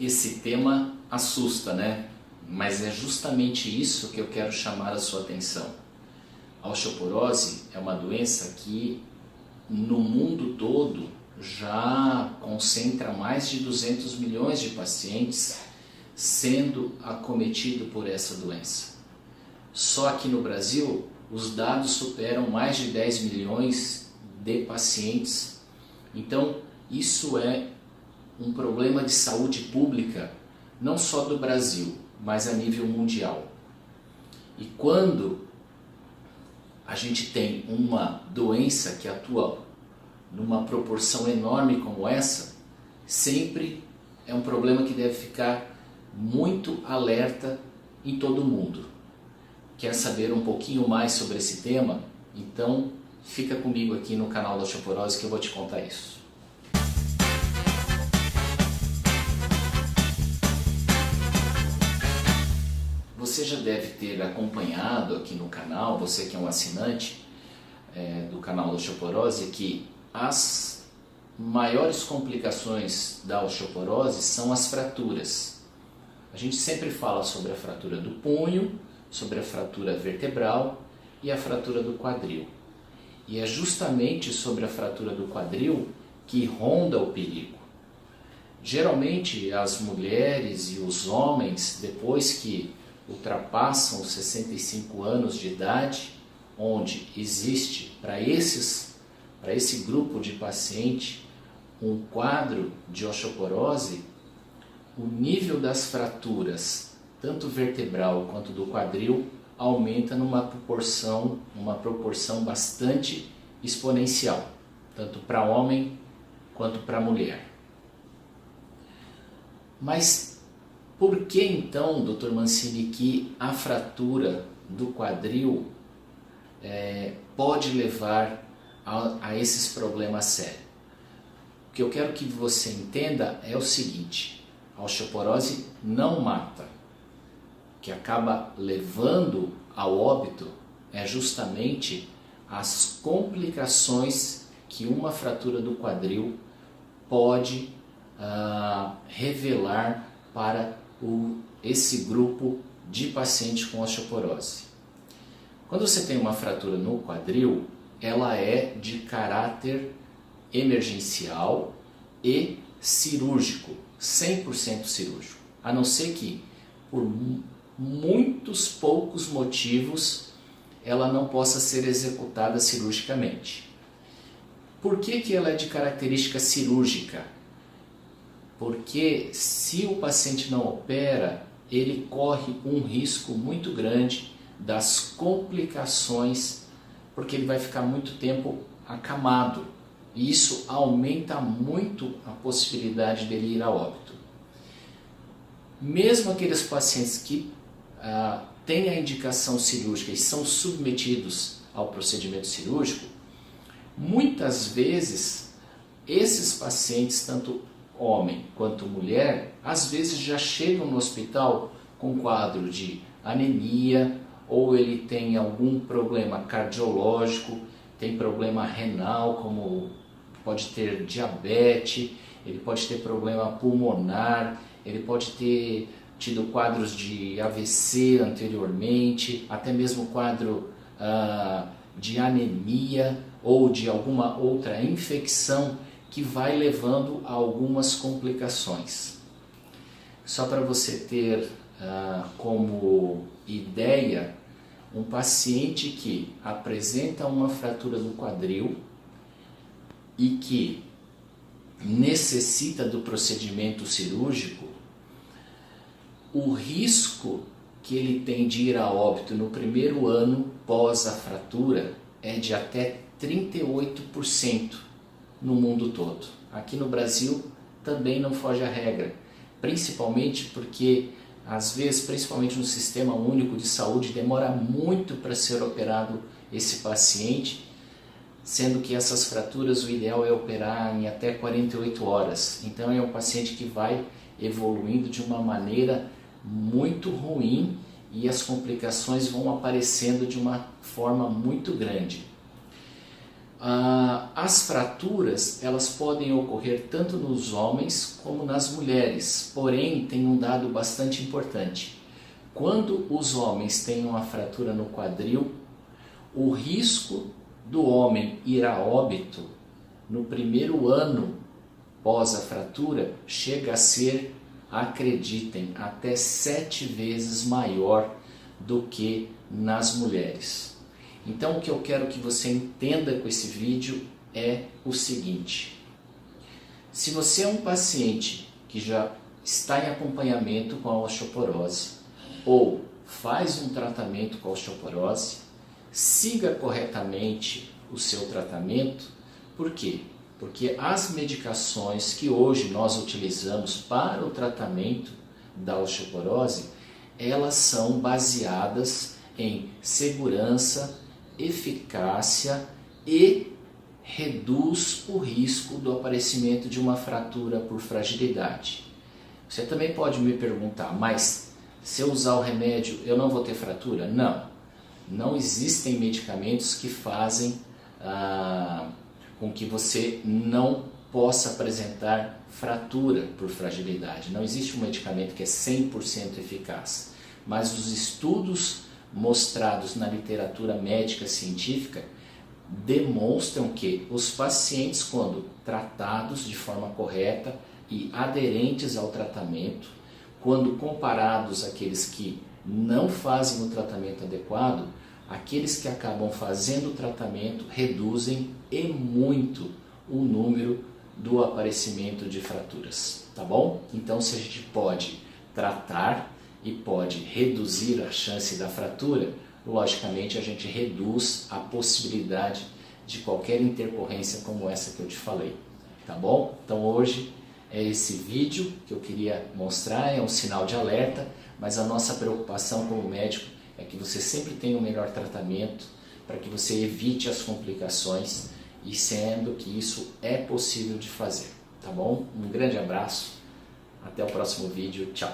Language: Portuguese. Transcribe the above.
Esse tema assusta, né? Mas é justamente isso que eu quero chamar a sua atenção. A osteoporose é uma doença que no mundo todo já concentra mais de 200 milhões de pacientes sendo acometidos por essa doença. Só aqui no Brasil, os dados superam mais de 10 milhões de pacientes. Então, isso é um problema de saúde pública, não só do Brasil, mas a nível mundial. E quando a gente tem uma doença que atua numa proporção enorme como essa, sempre é um problema que deve ficar muito alerta em todo mundo. Quer saber um pouquinho mais sobre esse tema? Então fica comigo aqui no canal da Osteoporose que eu vou te contar isso. Você já deve ter acompanhado aqui no canal, você que é um assinante do canal da Osteoporose, que as maiores complicações da osteoporose são as fraturas. A gente sempre fala sobre a fratura do punho, sobre a fratura vertebral e a fratura do quadril. E é justamente sobre a fratura do quadril que ronda o perigo. Geralmente as mulheres e os homens, depois que ultrapassam os 65 anos de idade, onde existe para esse grupo de paciente um quadro de osteoporose, o nível das fraturas, tanto vertebral quanto do quadril, aumenta numa proporção bastante exponencial, tanto para homem quanto para mulher. Mas por que então, Dr. Mancini, que a fratura do quadril pode levar a esses problemas sérios? O que eu quero que você entenda é o seguinte: a osteoporose não mata. O que acaba levando ao óbito é justamente as complicações que uma fratura do quadril pode revelar para esse grupo de pacientes com osteoporose. Quando você tem uma fratura no quadril, ela é de caráter emergencial e cirúrgico, 100% cirúrgico, a não ser que por muitos poucos motivos ela não possa ser executada cirurgicamente. Por que ela é de característica cirúrgica? Porque se o paciente não opera, ele corre um risco muito grande das complicações, porque ele vai ficar muito tempo acamado. E isso aumenta muito a possibilidade dele ir a óbito. Mesmo aqueles pacientes que têm a indicação cirúrgica e são submetidos ao procedimento cirúrgico, muitas vezes esses pacientes, tanto homem quanto mulher, às vezes já chegam no hospital com quadro de anemia, ou ele tem algum problema cardiológico, tem problema renal, como pode ter diabetes, ele pode ter problema pulmonar, ele pode ter tido quadros de AVC anteriormente, até mesmo quadro de anemia ou de alguma outra infecção que vai levando a algumas complicações. Só para você ter como ideia, um paciente que apresenta uma fratura do quadril e que necessita do procedimento cirúrgico, o risco que ele tem de ir a óbito no primeiro ano pós a fratura é de até 38% no mundo todo. Aqui no Brasil também não foge a regra, principalmente porque às vezes, principalmente no Sistema Único de Saúde, demora muito para ser operado esse paciente, sendo que essas fraturas o ideal é operar em até 48 horas. Então é um paciente que vai evoluindo de uma maneira muito ruim e as complicações vão aparecendo de uma forma muito grande. As fraturas, elas podem ocorrer tanto nos homens como nas mulheres, porém tem um dado bastante importante. Quando os homens têm uma fratura no quadril, o risco do homem ir a óbito no primeiro ano pós a fratura chega a ser, acreditem, até 7 vezes maior do que nas mulheres. Então o que eu quero que você entenda com esse vídeo é o seguinte: se você é um paciente que já está em acompanhamento com a osteoporose ou faz um tratamento com a osteoporose, siga corretamente o seu tratamento. Por quê? Porque as medicações que hoje nós utilizamos para o tratamento da osteoporose, elas são baseadas em segurança, eficácia e reduz o risco do aparecimento de uma fratura por fragilidade. Você também pode me perguntar, mas se eu usar o remédio eu não vou ter fratura? Não, não existem medicamentos que fazem com que você não possa apresentar fratura por fragilidade. Não existe um medicamento que é 100% eficaz, mas os estudos mostrados na literatura médica científica demonstram que os pacientes, quando tratados de forma correta e aderentes ao tratamento, quando comparados àqueles que não fazem o tratamento adequado, aqueles que acabam fazendo o tratamento reduzem e muito o número do aparecimento de fraturas, tá bom? Então, se a gente pode tratar e pode reduzir a chance da fratura, logicamente a gente reduz a possibilidade de qualquer intercorrência como essa que eu te falei, tá bom? Então hoje é esse vídeo que eu queria mostrar, é um sinal de alerta, mas a nossa preocupação como médico é que você sempre tenha o melhor tratamento para que você evite as complicações, e sendo que isso é possível de fazer, tá bom? Um grande abraço, até o próximo vídeo, tchau!